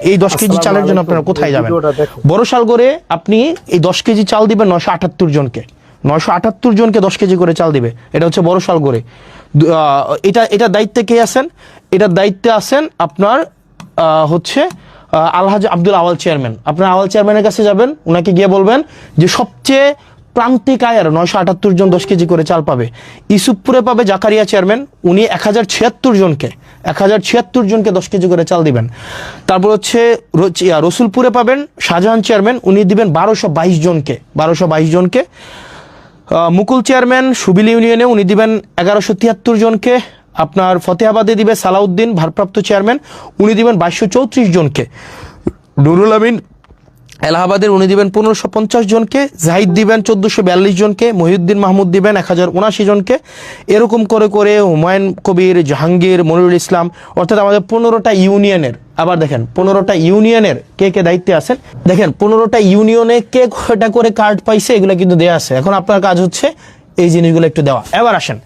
এই 10 কেজি চালের জন্য আপনারা কোথায় যাবেন? বড়শালগড়ে আপনি এই 10 কেজি চাল দিবেন 978 জনকে, 978 জনকে 10 কেজি করে চাল দিবে। এটা হচ্ছে বড়শালগড়ে। এটা দায়িত্বে কে আছেন? এটার দায়িত্বে আছেন আপনার হচ্ছে আলহাজ আব্দুল আওয়াল চেয়ারম্যান। আপনার আওয়াল চেয়ারম্যানের কাছে যাবেন, ওনাকে গিয়ে বলবেন যে সবচেয়ে প্রান্তিক আয়ের 978 জন 10 কেজি করে চাল পাবে। ইসুফপুরে পাবে জাকারিয়া চেয়ারম্যান, উনি 1076 জনকে 10 কেজি করে চাল দিবেন। তারপর হচ্ছে রসুলপুরে পাবেন শাহজাহান চেয়ারম্যান, উনি দিবেন 1222 জনকে। মুকুল চেয়ারম্যান সুবিল ইউনিয়নে উনি দিবেন 1173 জনকে। আপনার ফতেহাবাদে দিবে সালাউদ্দিন ভারপ্রাপ্ত চেয়ারম্যান, উনি দিবেন 2234 জনকে। নুরুল আমিন এলাহাবাদের উনি দিবেন 1550 জনকে। জাহিদ দিবেন 1442 জনকে। মহিউদ্দিন মাহমুদ দিবেন 1079 জনকে। এরকম করে করে হুমায়ুন কবির, জাহাঙ্গীর, মনিরুল ইসলাম, অর্থাৎ আমাদের 15টা ইউনিয়নের, আবার দেখেন 15টা ইউনিয়নের কে কে দায়িত্বে আছেন, দেখেন 15টা ইউনিয়নে কে কয়টা করে কার্ড পাইছে এগুলো কিন্তু দেয়া আছে। এখন আপনার কাজ হচ্ছে এই জিনিসগুলো একটু দেওয়া। এবার আসেন